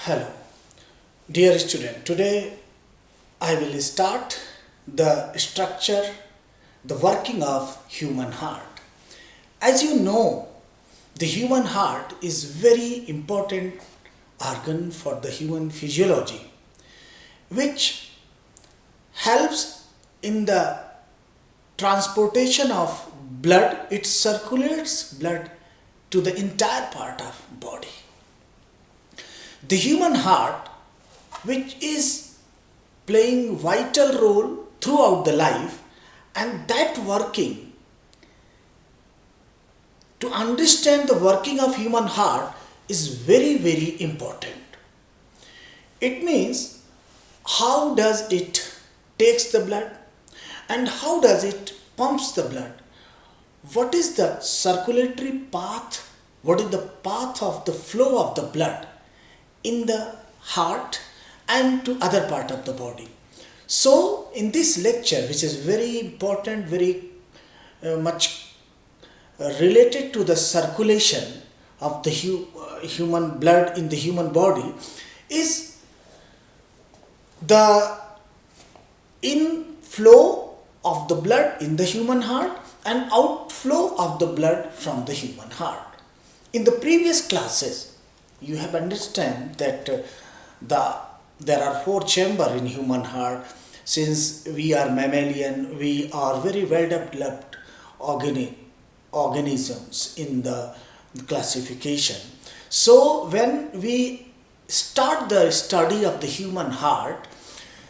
Hello, dear student. Today I will start the structure, the working of human heart. As you know, the human heart is very important organ for the human physiology, which helps in the transportation of blood. It circulates blood to the entire part of body. The human heart, which is playing vital role throughout the life, and that working, to understand the working of human heart is very important. It means how does it takes the blood and how does it pumps the blood. What is the circulatory path? What is the path of the flow of the blood in the heart and to other part of the body? So in this lecture, which is very important, very much related to the circulation of the human blood in the human body, is the inflow of the blood in the human heart and outflow of the blood from the human heart. In the previous classes, you have understand that there are four chambers in human heart. Since we are mammalian, we are very well developed organisms in the classification. So when we start the study of the human heart,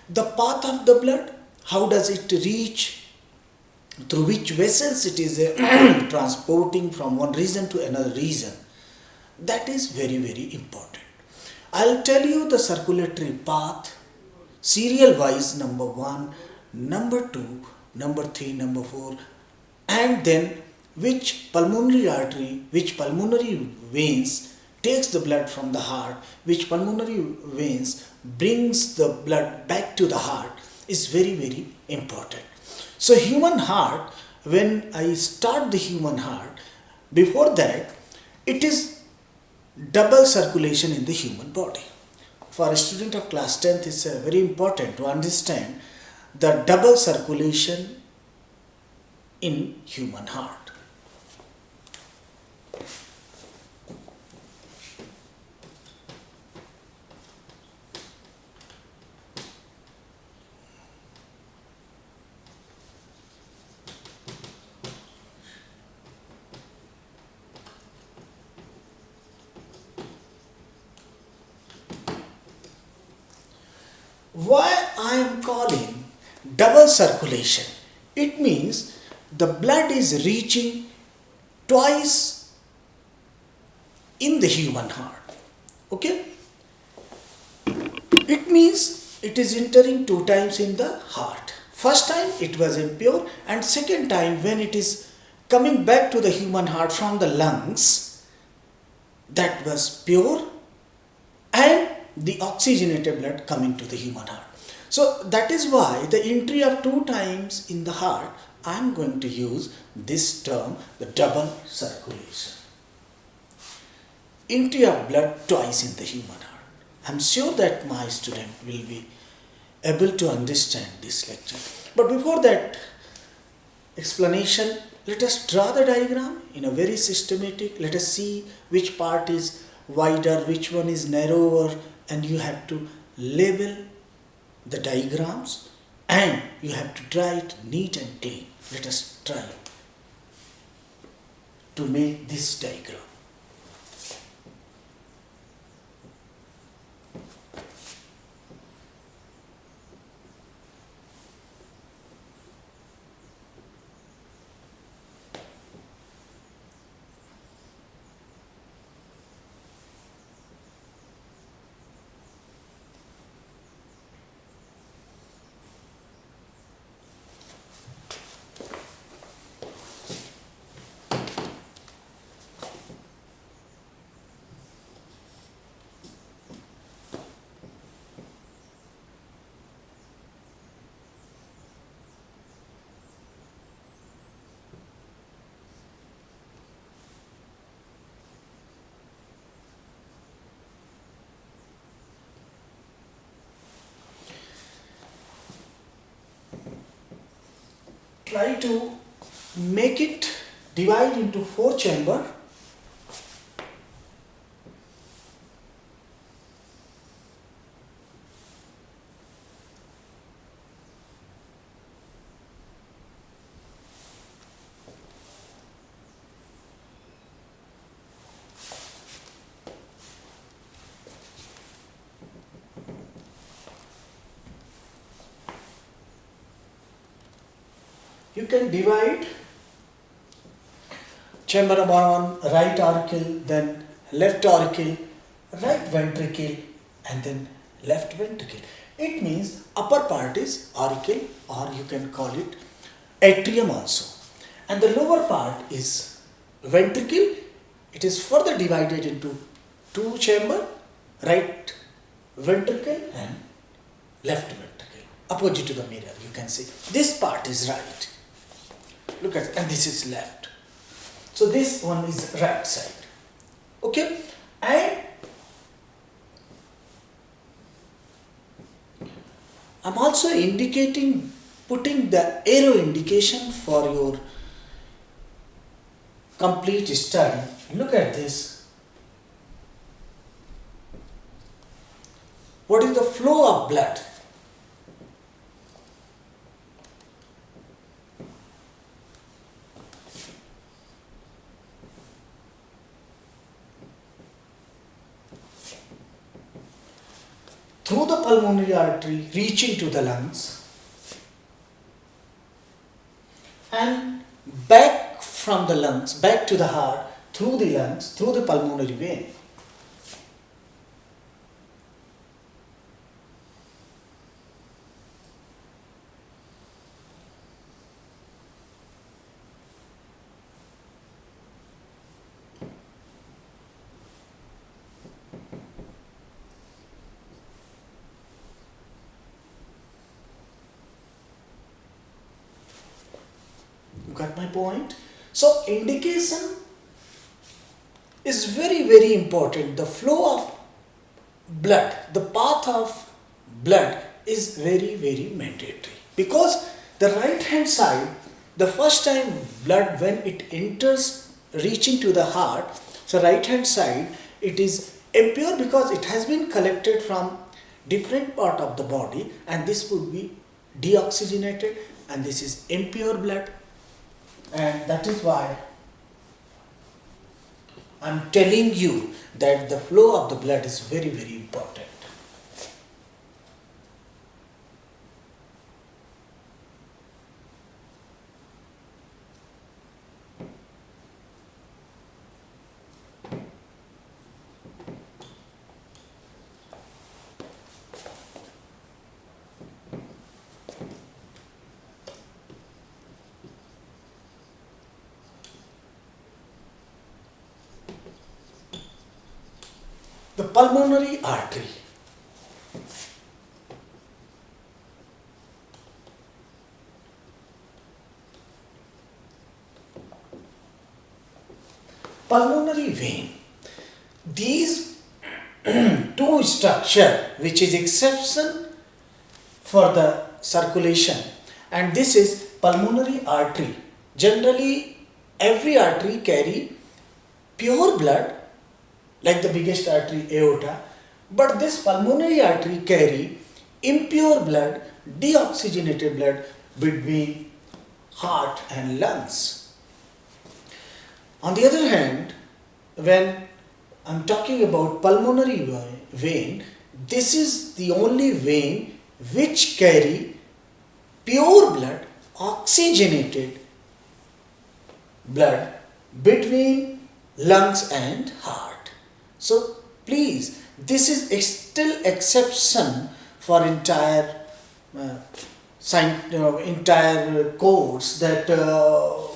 the path of the blood, how does it reach, through which vessels it is transporting from one region to another region, that is very important. I'll tell you the circulatory path serial wise, number 1, number 2, number 3, number 4, and then which pulmonary artery, which pulmonary veins takes the blood from the heart, which pulmonary veins brings the blood back to the heart, is very important. So human heart, when I start the human heart, before that it is double circulation in the human body. For a student of class 10th, it's very important to understand the double circulation in human heart. Why I am calling double circulation? It means the blood is reaching twice in the human heart. Okay? It means it is entering 2 times in the heart. First time it was impure, and second time when it is coming back to the human heart from the lungs, that was pure, and the oxygenated blood coming to the human heart. So that is why the entry of 2 times in the heart, I am going to use this term, the double circulation. Entry of blood twice in the human heart. I am sure that my student will be able to understand this lecture. But before that explanation, let us draw the diagram in a very systematic. Let us see which part is wider, which one is narrower, and you have to label the diagrams and you have to draw it neat and clean. Let us try to make this diagram. try to make it divide into 4 chambers. You can divide chamber number 1, right auricle, then left auricle, right ventricle, and then left ventricle. It means upper part is auricle, or you can call it atrium also. And the lower part is ventricle. It is further divided into 2 chambers, right ventricle and left ventricle. Opposite to the mirror, you can see. This part is right. Look at, and this is left. So this one is right side. Okay, and I'm also indicating, putting the arrow indication for your complete study. Look at this. What is the flow of blood? Through the pulmonary artery reaching to the lungs and back from the lungs, back to the heart, through the lungs, through the pulmonary vein. You got my point? So indication is very, very important. The flow of blood, the path of blood is very, very mandatory, because the right hand side, the first time blood when it enters reaching to the heart, so right hand side, it is impure because it has been collected from different part of the body, and this would be deoxygenated, and this is impure blood. And that is why I am telling you that the flow of the blood is very, very important. The pulmonary artery. Pulmonary vein. These two structure which is exception for the circulation, and this is pulmonary artery. Generally every artery carry pure blood, like the biggest artery aorta, but this pulmonary artery carry impure blood, deoxygenated blood between heart and lungs. On the other hand, when I'm talking about pulmonary vein, this is the only vein which carry pure blood, oxygenated blood between lungs and heart. So please, this is still exception for entire entire course, that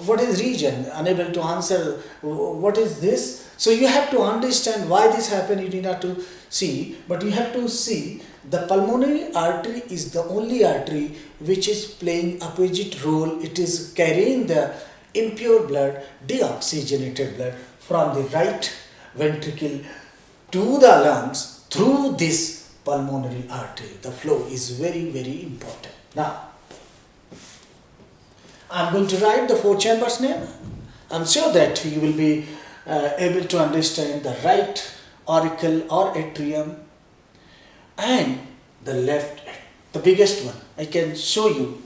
what is region, unable to answer what is this. So you have to understand why this happened. You need not to see, but you have to see the pulmonary artery is the only artery which is playing opposite role. It is carrying the impure blood, deoxygenated blood from the right ventricle to the lungs through this pulmonary artery. The flow is very, very important. Now, I'm going to write the four chambers name. I'm sure that you will be able to understand the right auricle or atrium and the left, the biggest one. I can show you.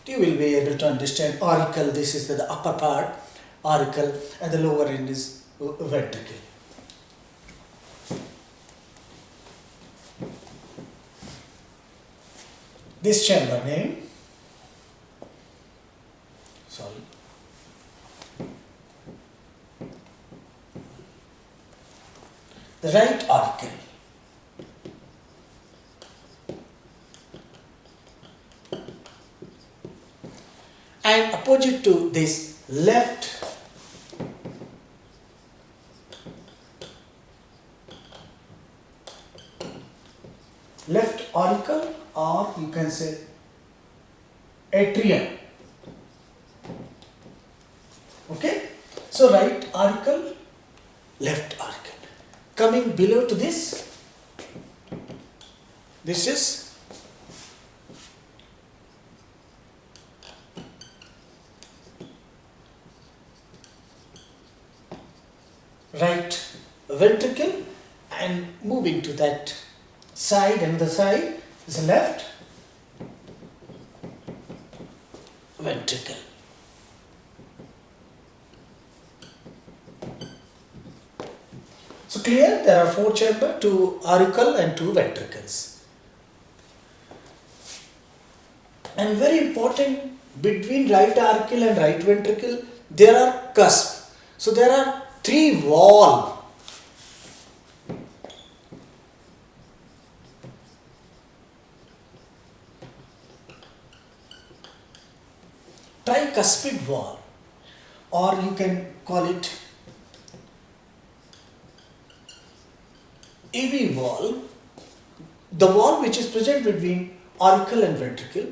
You will be able to understand auricle. This is the upper part, auricle, and the lower end is ventricle. This chamber name, the right auricle. And opposite to this, left auricle, or you can say atrium. Okay, so right auricle, left auricle. Coming below to this is right ventricle, and moving to that side, and the side is left ventricle. So clear, there are four chambers, two auricle and two ventricles. And very important, between right auricle and right ventricle, there are cusp. So there are three valves. Tricuspid wall, or you can call it AV wall, the wall which is present between auricle and ventricle.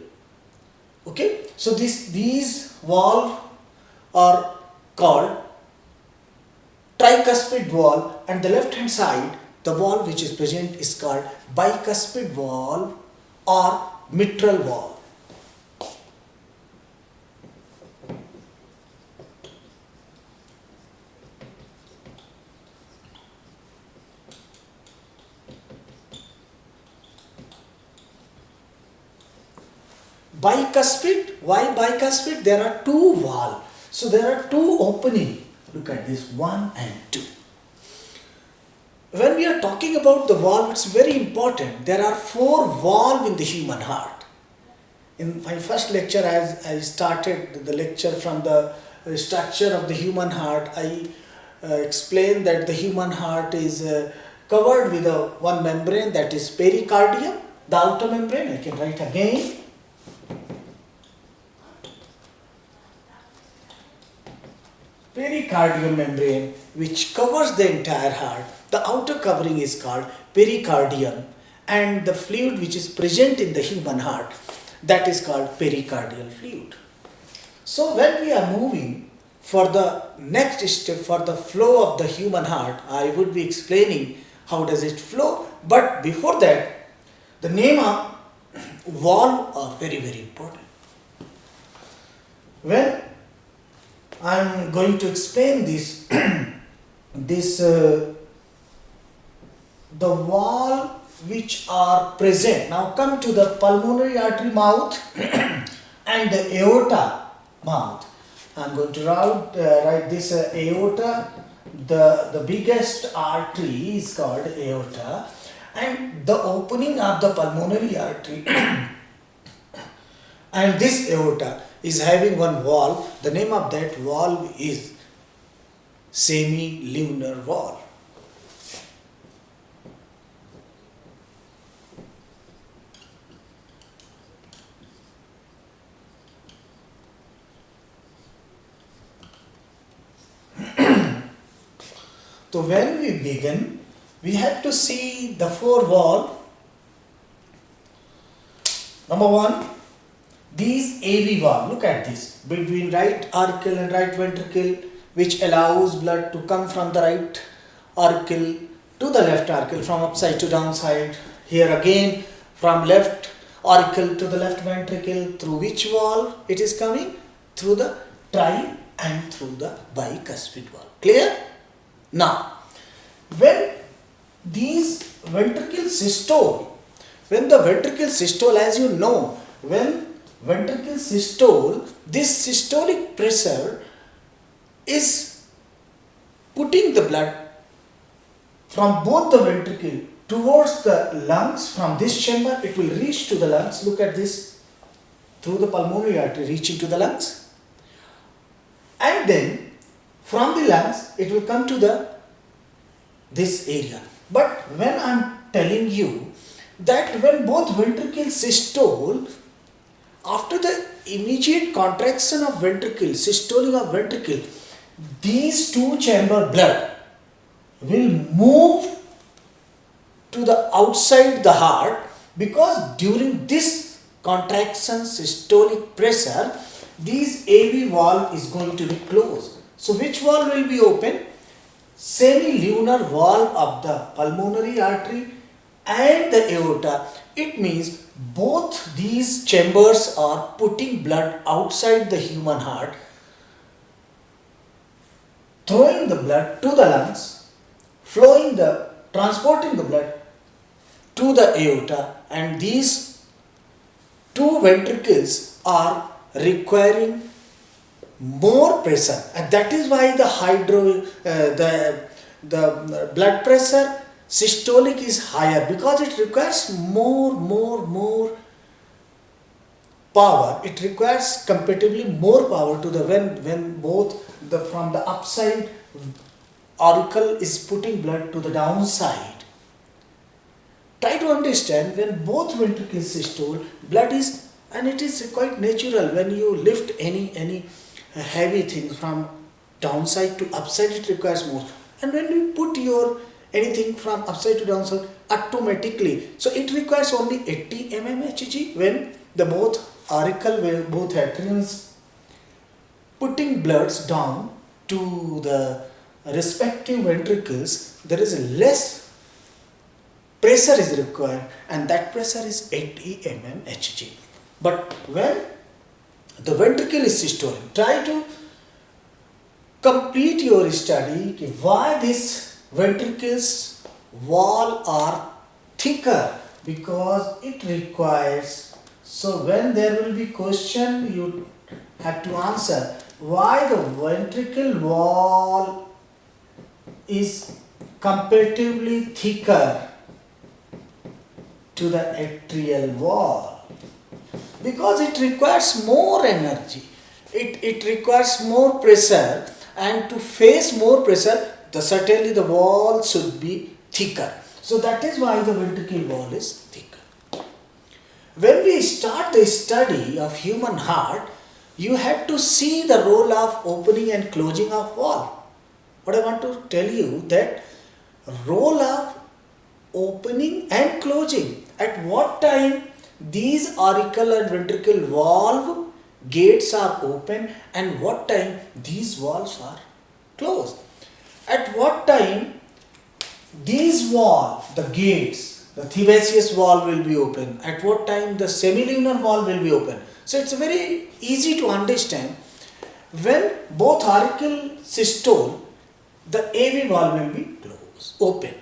Okay, so these valves are called tricuspid wall, and the left hand side, the wall which is present is called bicuspid wall or mitral wall. Bicuspid, why bicuspid? There are two valves. So there are two openings. Look at this, 1 and 2. When we are talking about the valve, it's very important. There are four valves in the human heart. In my first lecture, as I started the lecture from the structure of the human heart, I explained that the human heart is covered with one membrane, that is pericardium, the outer membrane. I can write again. Pericardium membrane, which covers the entire heart. The outer covering is called pericardium, and the fluid which is present in the human heart, that is called pericardial fluid. So when we are moving for the next step, for the flow of the human heart, I would be explaining how does it flow. But before that, the name of valve are very, very important. When I am going to explain this, the valve which are present. Now come to the pulmonary artery mouth and the aorta mouth. I am going to write this aorta. The biggest artery is called aorta, and the opening of the pulmonary artery and this aorta is having one valve. The name of that valve is semi-lunar valve. So when we begin, we have to see the four valves. Number one, these AV valve, look at this, between right auricle and right ventricle, which allows blood to come from the right auricle to the left auricle, from upside to downside. Here again, from left auricle to the left ventricle. Through which valve it is coming? Through the tri and through the bicuspid wall. Clear? Now, when these ventricle systole, when the ventricle systole, as you know, when ventricle systole, this systolic pressure is putting the blood from both the ventricle towards the lungs. From this chamber it will reach to the lungs. Look at this, through the pulmonary artery reaching to the lungs, and then from the lungs it will come to this area. But when I am telling you that when both ventricles systole, after the immediate contraction of ventricle, systoling of ventricle, these two chamber blood will move to the outside the heart, because during this contraction systolic pressure, this AV valve is going to be closed. So which valve will be open? Semilunar valve of the pulmonary artery and the aorta. It means both these chambers are putting blood outside the human heart, throwing the blood to the lungs, transporting the blood to the aorta, and these two ventricles are requiring more pressure, and that is why the blood pressure systolic is higher, because it requires more power. It requires comparatively more power to the when both from the upside auricle is putting blood to the downside. Try to understand, when both ventricles systole, blood is, and it is quite natural when you lift any heavy thing from downside to upside, it requires more, and when you put your anything from upside to downside, automatically, so it requires only 80 mmHg when the both auricle, both atriums putting bloods down to the respective ventricles. There is less pressure is required, and that pressure is 80 mmHg. But when the ventricle is systoling, try to complete your study why these ventricles wall are thicker, because it requires. So when there will be question, you have to answer why the ventricle wall is comparatively thicker to the atrial wall. Because it requires more energy, it requires more pressure, and to face more pressure, certainly the wall should be thicker. So that is why the ventricle wall is thicker. When we start the study of human heart, you have to see the role of opening and closing of valve. What I want to tell you, that role of opening and closing, at what time these auricle and ventricle valve gates are open and what time these valves are closed. At what time these valve, the gates, the sebaceous valve will be open, at what time the semilunar valve will be open. So it's very easy to understand. When both auricle systole, the AV valve will be open.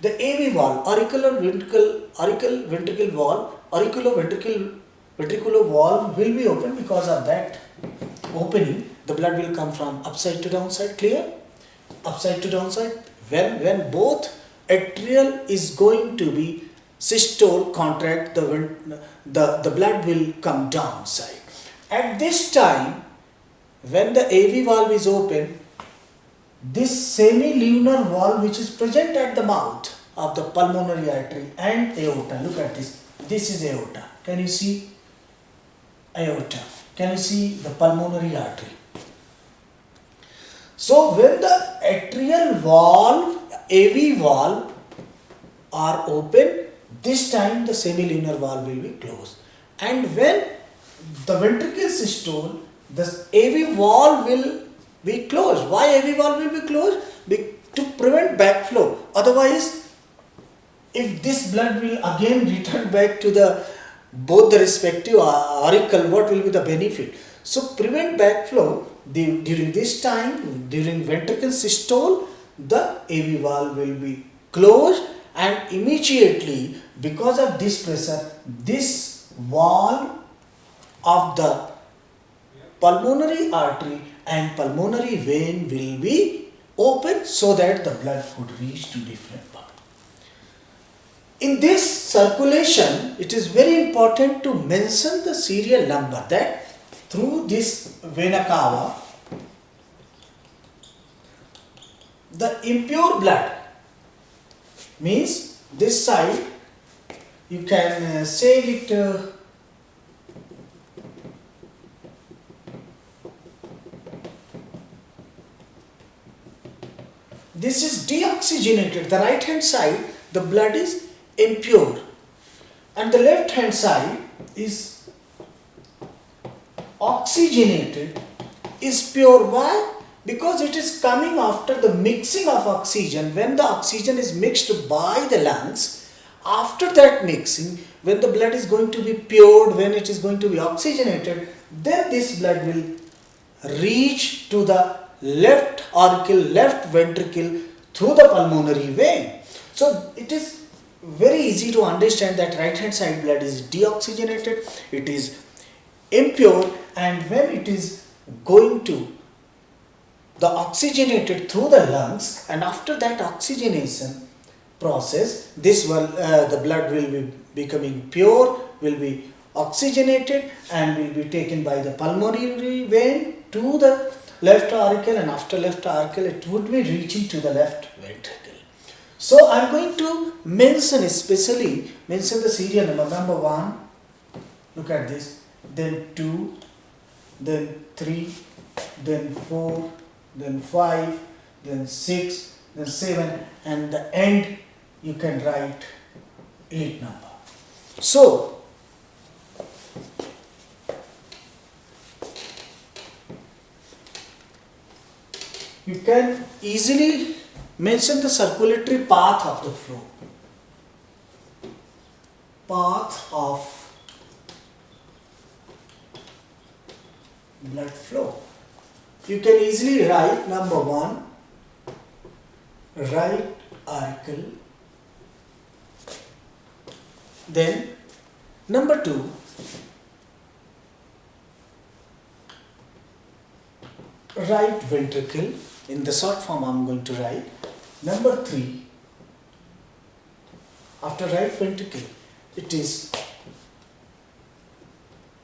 The AV valve, auriculo-ventricle valve, auriculo-ventricular valve will be open. Because of that opening, the blood will come from upside to downside. Clear? Upside to downside. When both atrial is going to be systole, contract, the blood will come downside. At this time, when the AV valve is open, this semilunar valve, which is present at the mouth of the pulmonary artery and aorta, look at this. This is aorta. Can you see aorta? Can you see the pulmonary artery? So when the atrial valve, AV valve are open, this time the semilunar valve will be closed. And when the ventricle systole, the AV valve will be closed. Why AV valve will be closed? To prevent backflow. Otherwise, if this blood will again return back to the both the respective auricle, what will be the benefit? So prevent backflow during this time, during ventricle systole, the AV valve will be closed, and immediately because of this pressure, this wall of the pulmonary artery and pulmonary vein will be open so that the blood could reach to different parts. In this circulation, it is very important to mention the serial number, that through this vena cava, the impure blood, means this side, you can say it this is deoxygenated. The right hand side, the blood is impure, and the left hand side is oxygenated, is pure. Why? Because it is coming after the mixing of oxygen. When the oxygen is mixed by the lungs, after that mixing, when the blood is going to be pured, when it is going to be oxygenated, then this blood will reach to the left auricle, left ventricle through the pulmonary vein. So it is very easy to understand that right hand side blood is deoxygenated, it is impure, and when it is going to the oxygenated through the lungs, and after that oxygenation process, this will the blood will be becoming pure, will be oxygenated, and will be taken by the pulmonary vein to the left auricle, and after left auricle it would be reaching to the left ventricle. So I am going to mention, especially mention the serial number. Number 1, look at this, then 2, then 3, then 4, then 5, then 6, then 7, and the end you can write 8 number. So you can easily mention the circulatory path of the flow. Path of blood flow. You can easily write number 1, right auricle, then number 2, right ventricle. In the short form I am going to write. Number 3, after right ventricle, it is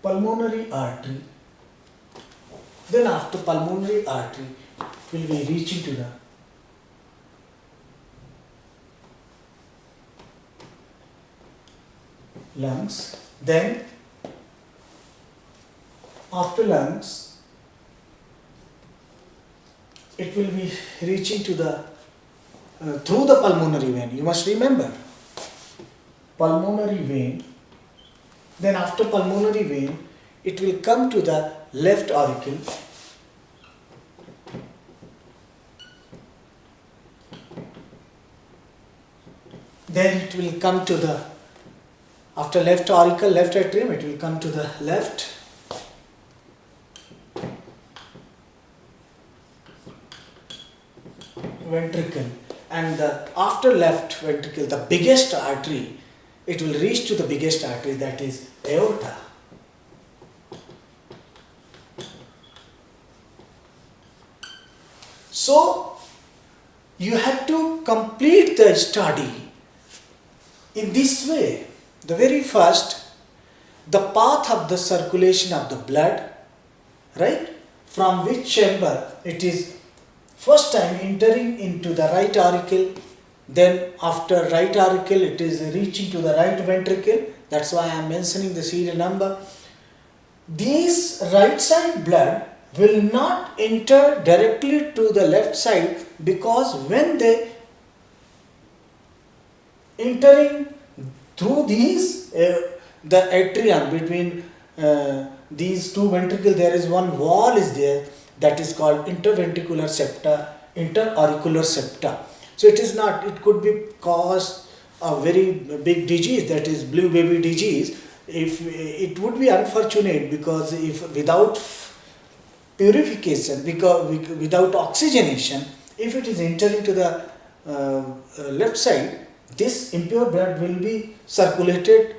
pulmonary artery. Then after pulmonary artery, it will be reaching to the lungs. Then after lungs, it will be reaching to the through the pulmonary vein. You must remember, pulmonary vein. Then after pulmonary vein, it will come to the left auricle. Then it will come to the, after left auricle, left atrium, it will come to the left ventricle, and after left ventricle, the biggest artery, it will reach to the biggest artery, that is aorta. So you have to complete the study in this way. The very first, the path of the circulation of the blood, right, from which chamber it is first time entering into the right auricle, then after right auricle it is reaching to the right ventricle. That's why I am mentioning the serial number. These right side blood will not enter directly to the left side, because when they entering through these the atrium between these two ventricles, there is one wall is there, that is called interventricular septa, interauricular septa. So it is not, it could be caused a very big disease, that is blue baby disease, if it would be unfortunate, because if without purification, because without oxygenation, if it is entering to the left side, this impure blood will be circulated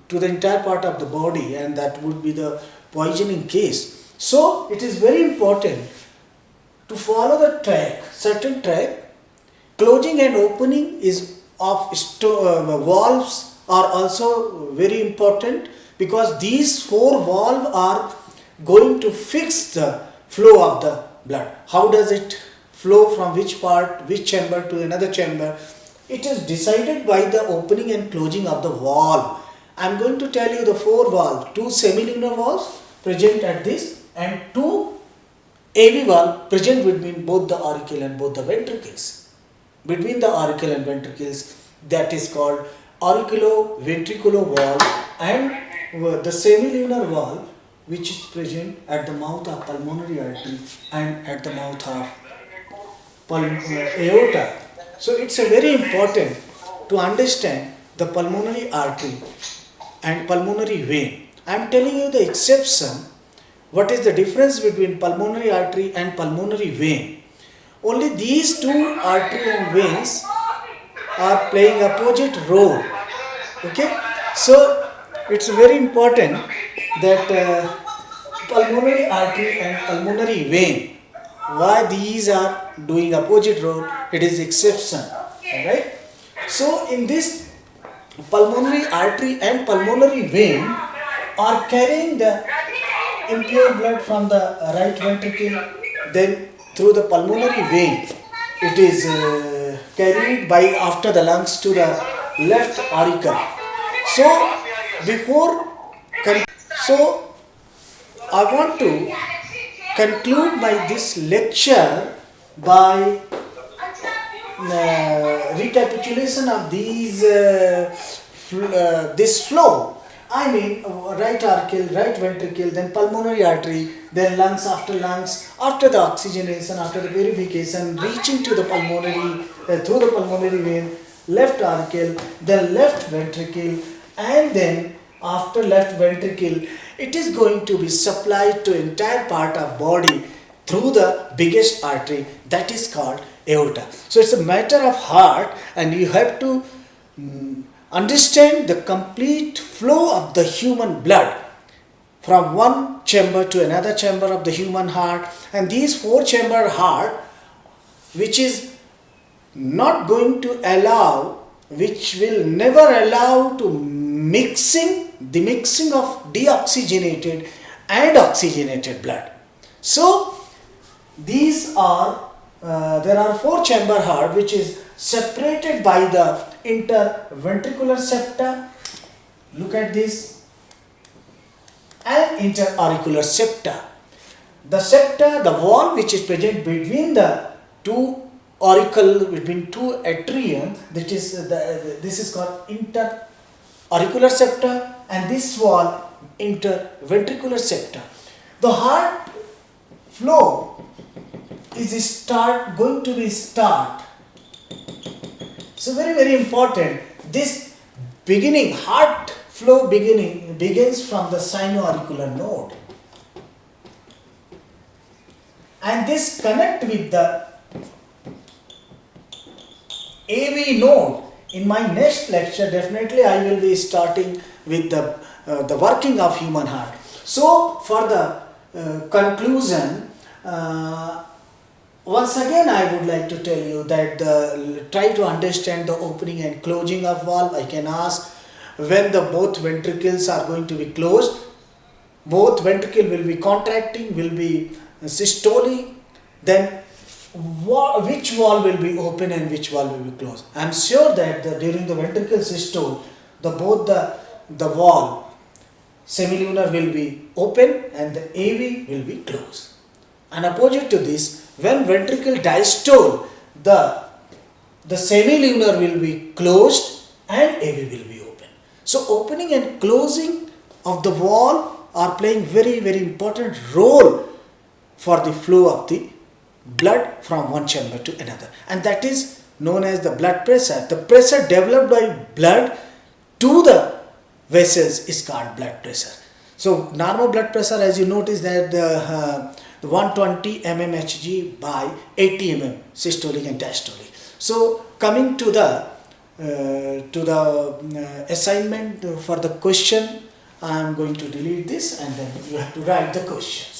to the entire part of the body, and that would be the poisoning case. So it is very important to follow the track, certain track. Closing and opening is of valves are also very important, because these four valves are going to fix the flow of the blood. How does it flow from which part, which chamber to another chamber? It is decided by the opening and closing of the valve. I am going to tell you the four valves: two semilunar valves present at this, and two AV valve present between both the auricle and both the ventricles. Between the auricle and ventricles, that is called auriculo-ventricular valve, and the semilunar valve, which is present at the mouth of pulmonary artery and at the mouth of aorta. So it's a very important to understand the pulmonary artery and pulmonary vein. I am telling you the exception. What is the difference between pulmonary artery and pulmonary vein? Only these two artery and veins are playing opposite role. Okay, so it's very important that pulmonary artery and pulmonary vein, why these are doing opposite role, it is exception. Alright, so in this pulmonary artery and pulmonary vein are carrying the impure blood from the right ventricle, then through the pulmonary vein it is carried by after the lungs to the left auricle. So I want to conclude my this lecture by recapitulation of these this flow. I mean, right auricle, right ventricle, then pulmonary artery, then lungs, after the oxygenation, after the purification, reaching to the pulmonary, through the pulmonary vein, left auricle, then left ventricle, and then after left ventricle, it is going to be supplied to entire part of body through the biggest artery, that is called aorta. So it's a matter of heart, and you have to understand the complete flow of the human blood from one chamber to another chamber of the human heart. And these four chamber heart, which is not going to allow, which will never allow to the mixing of deoxygenated and oxygenated blood. So these are there are four chamber heart which is separated by the interventricular septa. Look at this, and interauricular septa. The septa, the wall which is present between the two auricle, between two atrium, that is this is called interauricular septa, and this wall interventricular septa. The heart flow is going to be start. So very important. This beginning, heart flow begins from the sinoauricular node, and this connect with the AV node. In my next lecture, definitely I will be starting with the working of human heart. So for the conclusion, once again I would like to tell you that try to understand the opening and closing of valve. I can ask when the both ventricles are going to be closed. Both ventricle will be contracting, will be systolic. Then which valve will be open and which valve will be closed. I am sure that during the ventricle systole, both the valve semilunar will be open and the AV will be closed. And opposite to this, when ventricle diastole, the semilunar will be closed and AV will be open. So opening and closing of the valve are playing very important role for the flow of the blood from one chamber to another, and that is known as the blood pressure. The pressure developed by blood to the vessels is called blood pressure. So normal blood pressure, as you notice, that the 120 mmHg by 80 mm systolic and diastolic. So coming to the assignment for the question, I am going to delete this and then you have to write the questions.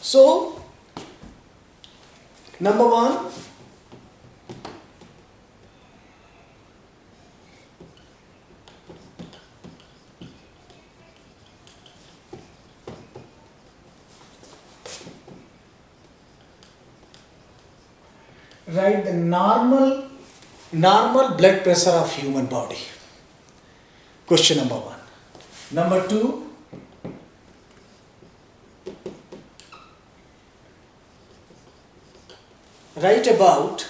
So, number 1, write the normal blood pressure of human body. Question number 1. Number 2, write about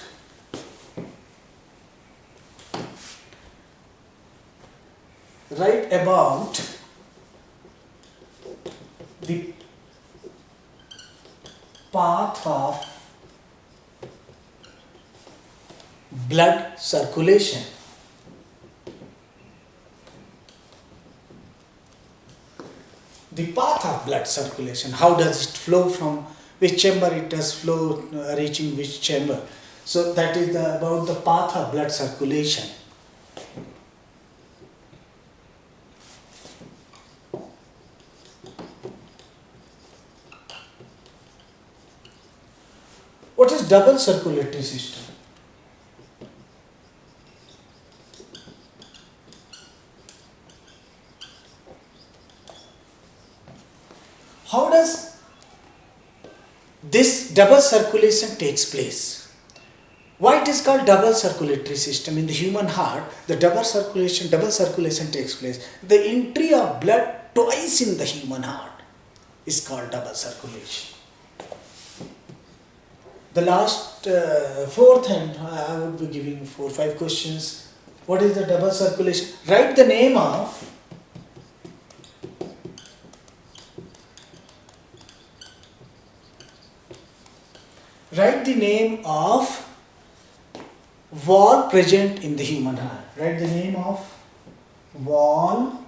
the path of blood circulation. The path of blood circulation, how does it flow, from which chamber it does flow, reaching which chamber. So that is about the path of blood circulation. What is double circulatory system? How does this double circulation takes place? Why it is called double circulatory system? In the human heart, the double circulation takes place. The entry of blood twice in the human heart is called double circulation. The last fourth, and I would be giving 4 or 5 questions. What is the double circulation? Write the name of wall present in the human heart. Write the name of wall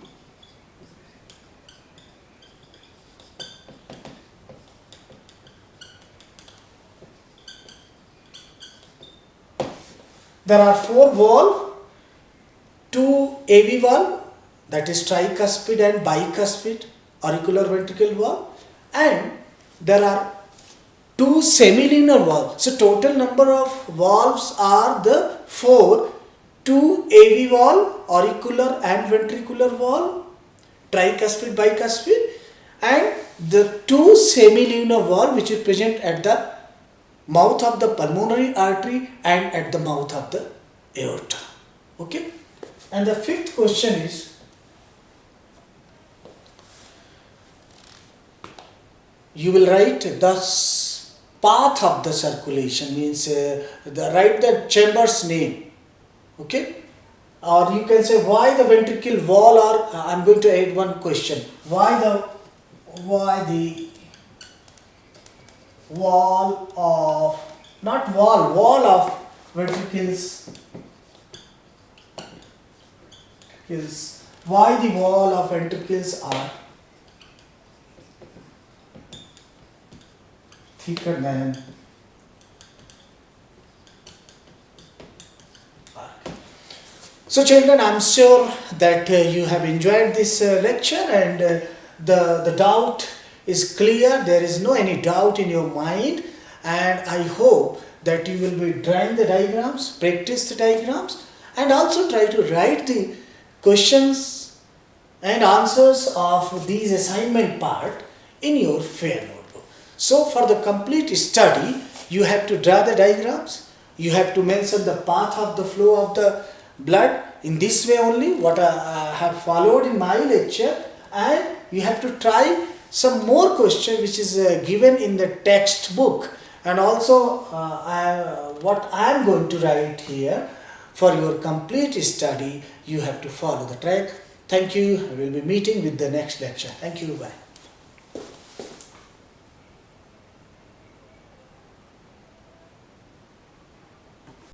there are 4 valves, 2 AV valve, that is tricuspid and bicuspid auricular ventricle valve, and there are 2 semilinear valves. So total number of valves are the 4: 2 AV valve, auricular and ventricular valve, tricuspid, bicuspid, and the 2 semilinear valve which is present at the mouth of the pulmonary artery and at the mouth of the aorta. Okay? And the 5th question is, you will write the path of the circulation, means write the chamber's name. Okay? Or you can say why the ventricle wall, or I am going to add one question. Why the wall of ventricles, why the wall of ventricles are thicker than artery. So children, I am sure that you have enjoyed this lecture, and the doubt is clear. There is no any doubt in your mind, and I hope that you will be drawing the diagrams, practice the diagrams, and also try to write the questions and answers of these assignment part in your fair notebook. So for the complete study, you have to draw the diagrams, you have to mention the path of the flow of the blood in this way only, what I have followed in my lecture, and you have to try some more question which is given in the textbook, and also what I am going to write here, For your complete study, you have to follow the track. Thank you. We will be meeting with the next lecture. Thank you. Bye.